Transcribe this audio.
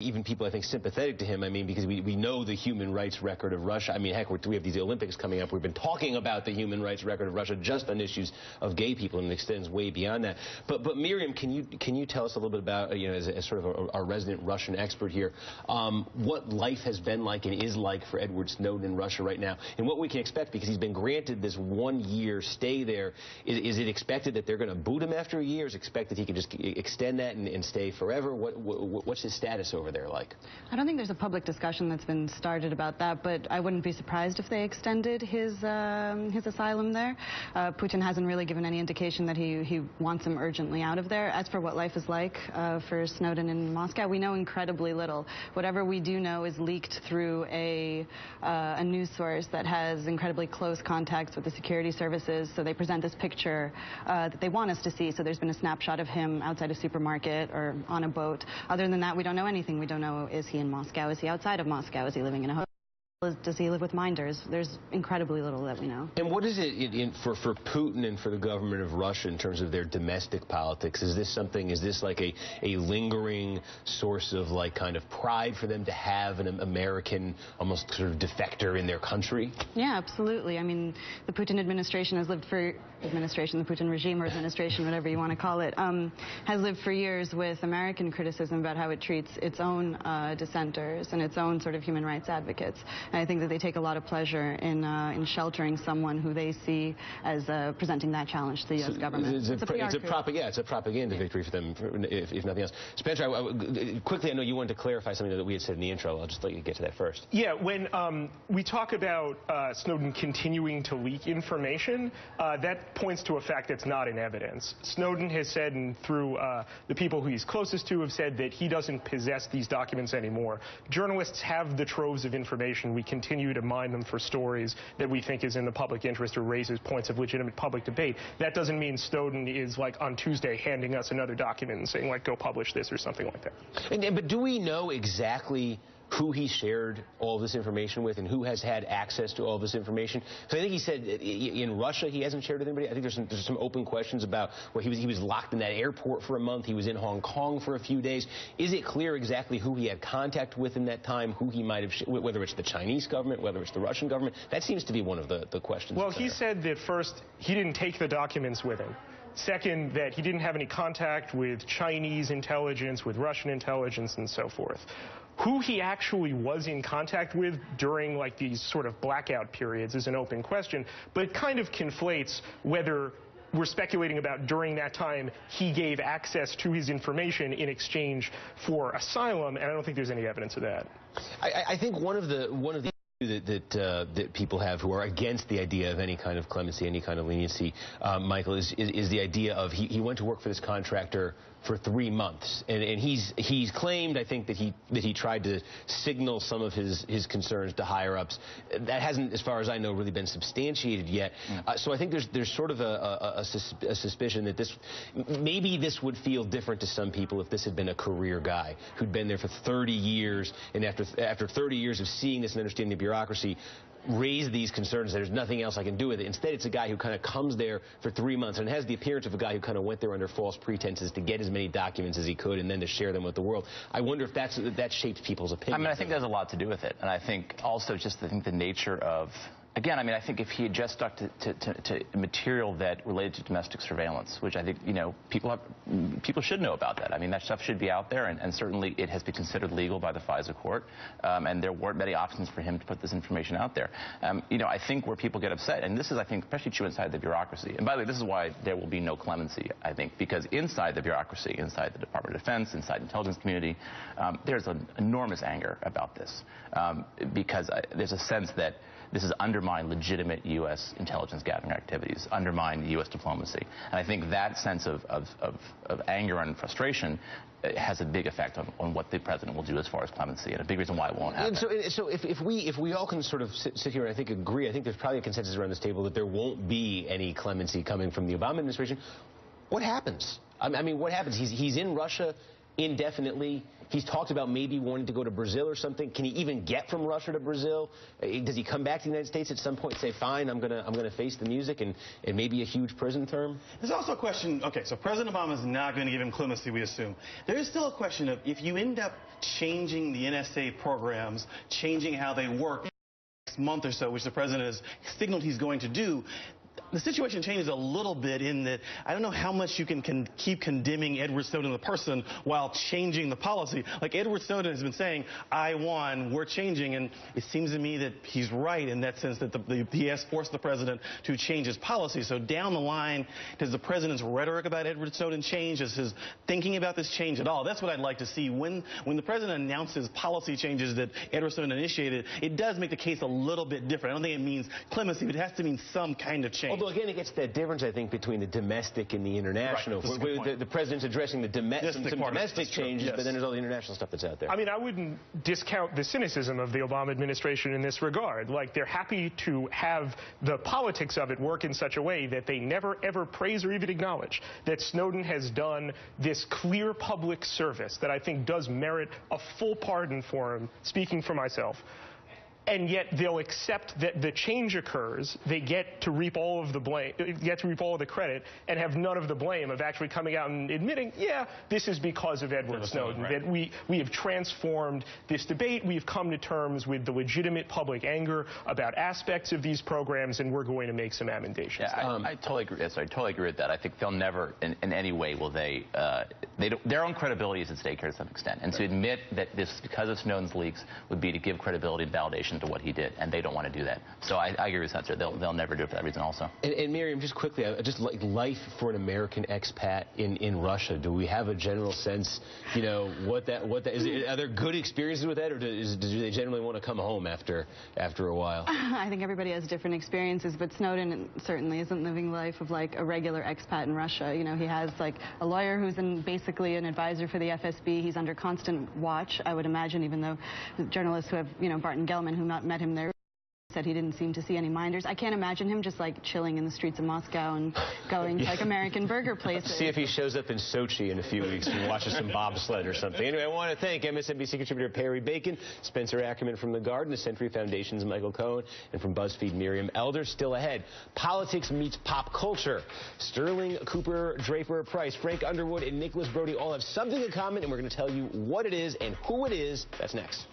Even people, I think, sympathetic to him. I mean, because we know the human rights record of Russia. I mean, heck, we have these Olympics coming up. We've been talking about the human rights record of Russia just on issues of gay people, and it extends way beyond that. But Miriam, can you tell us a little bit about, as sort of our resident Russian expert here, what life has been like and is like for Edward Snowden in Russia right now, and what we can expect, because he's been granted this 1-year stay there. Is it expected that they're going to boot him after a year? Is it expected he can just extend that and stay forever? What's his status over there like? I don't think there's a public discussion that's been started about that, but I wouldn't be surprised if they extended his asylum there. Putin hasn't really given any indication that he wants him urgently out of there. As for what life is like for Snowden in Moscow, we know incredibly little. Whatever we do know is leaked through a news source that has incredibly close contacts with the security services, so they present this picture that they want us to see. So there's been a snapshot of him outside a supermarket or on a boat. Other than that, we don't know anything. We don't know, is he in Moscow? Is he outside of Moscow? Is he living in a hotel? Does he live with minders? There's incredibly little that we know. And what is it for Putin and for the government of Russia in terms of their domestic politics? Is this like a lingering source of like kind of pride for them to have an American almost sort of defector in their country? Yeah, absolutely. I mean, the Putin administration has lived for the Putin regime or administration, whatever you want to call it, has lived for years with American criticism about how it treats its own dissenters and its own sort of human rights advocates. And I think that they take a lot of pleasure in sheltering someone who they see as presenting that challenge to the U.S. government. It's a propaganda victory for them, if nothing else. Spencer, quickly, I know you wanted to clarify something that we had said in the intro. I'll just let you get to that first. Yeah, when we talk about Snowden continuing to leak information, that points to a fact that's not in evidence. Snowden has said, and through the people who he's closest to have said, that he doesn't possess these documents anymore. Journalists have the troves of information. We continue to mine them for stories that we think is in the public interest or raises points of legitimate public debate. That doesn't mean Snowden is, like, on Tuesday handing us another document and saying, like, go publish this or something like that. But do we know exactly who he shared all this information with and who has had access to all this information? So I think he said in Russia he hasn't shared with anybody. I think there's some open questions about, well, he was locked in that airport for a month. He was in Hong Kong for a few days. Is it clear exactly who he had contact with in that time, who he might have, whether it's the Chinese government, whether it's the Russian government? That seems to be one of the questions. Well, he said that first, he didn't take the documents with him. Second, that he didn't have any contact with Chinese intelligence, with Russian intelligence, and so forth. Who he actually was in contact with during, like, these sort of blackout periods is an open question, but it kind of conflates whether we're speculating about during that time he gave access to his information in exchange for asylum, and I don't think there's any evidence of that. I think one of the that people have who are against the idea of any kind of clemency, any kind of leniency, Michael, is the idea of he went to work for this contractor for 3 months, and he's claimed, I think, that he tried to signal some of his concerns to higher ups. That hasn't, as far as I know, really been substantiated yet. So I think there's sort of a suspicion that maybe this would feel different to some people if this had been a career guy who'd been there for 30 years, and after 30 years of seeing this and understanding the bureaucracy, raise these concerns. There's nothing else I can do with it. Instead, it's a guy who kind of comes there for 3 months and has the appearance of a guy who kind of went there under false pretenses to get as many documents as he could and then to share them with the world. I wonder if that shaped people's opinions. I mean, I think there's a lot to do with it, and I think also just the nature of. Again, I mean, I think if he had just stuck to material that related to domestic surveillance, which I think, people should know about that. I mean, that stuff should be out there, and certainly it has been considered legal by the FISA court, and there weren't many options for him to put this information out there. I think where people get upset, and this is, I think, especially true inside the bureaucracy, and by the way, this is why there will be no clemency, I think, because inside the bureaucracy, inside the Department of Defense, inside the intelligence community, there's an enormous anger about this, because there's a sense that this has undermined legitimate U.S. intelligence gathering activities, undermined U.S. diplomacy. And I think that sense of anger and frustration has a big effect on what the president will do as far as clemency, and a big reason why it won't happen. So if we all can sort of sit here and I think agree, I think there's probably a consensus around this table that there won't be any clemency coming from the Obama administration. What happens? I mean, what happens? He's in Russia. indefinitely. He's talked about maybe wanting to go to Brazil or something. Can he even get from Russia to Brazil? Does he come back to the United States at some point and say, fine, I'm gonna face the music and maybe a huge prison term? There's also a question, okay, so President Obama is not going to give him clemency, we assume. There is still a question of if you end up changing the NSA programs, changing how they work next month or so, which the president has signaled he's going to do, the situation changes a little bit in that I don't know how much you can keep condemning Edward Snowden the person while changing the policy. Like Edward Snowden has been saying, I won, we're changing, and it seems to me that he's right in that sense that he has forced the president to change his policy. So down the line, does the president's rhetoric about Edward Snowden change? Does his thinking about this change at all? That's what I'd like to see. When the president announces policy changes that Edward Snowden initiated, it does make the case a little bit different. I don't think it means clemency, but it has to mean some kind of change. Although, again, it gets that difference, I think, between the domestic and the international. Right, the president's addressing the some domestic changes, yes. But then there's all the international stuff that's out there. I mean, I wouldn't discount the cynicism of the Obama administration in this regard. Like, they're happy to have the politics of it work in such a way that they never, ever praise or even acknowledge that Snowden has done this clear public service that I think does merit a full pardon for him, speaking for myself. And yet they'll accept that the change occurs. They get to reap all of the blame, get to reap all of the credit, and have none of the blame of actually coming out and admitting, yeah, this is because of Edward Snowden. Right. That we have transformed this debate. We've come to terms with the legitimate public anger about aspects of these programs, and we're going to make some amendations. Yeah, I totally agree. Sorry, I totally agree with that. I think they'll never, in any way, will they their own credibility is at stake here to some extent. And to admit that this, because of Snowden's leaks, would be to give credibility and validation to what he did, and they don't want to do that. So I agree with Senator. They'll never do it for that reason also. And Miriam, just quickly, just like life for an American expat in Russia, do we have a general sense, you know, what that is? Are there good experiences with that, or do they generally want to come home after a while? I think everybody has different experiences, but Snowden certainly isn't living life of like a regular expat in Russia. You know, he has like a lawyer who's basically an advisor for the FSB. He's under constant watch, I would imagine, even though the journalists who have, you know, Barton Gellman, who met him there, said he didn't seem to see any minders. I can't imagine him just like chilling in the streets of Moscow and going to like American burger places. See if he shows up in Sochi in a few weeks and watches some bobsled or something. Anyway, I want to thank MSNBC contributor Perry Bacon, Spencer Ackerman from The Guardian, the Century Foundation's Michael Cohen, and from BuzzFeed, Miriam Elder. Still ahead, politics meets pop culture. Sterling Cooper, Draper Price, Frank Underwood, and Nicholas Brody all have something in common, and we're going to tell you what it is and who it is. That's next.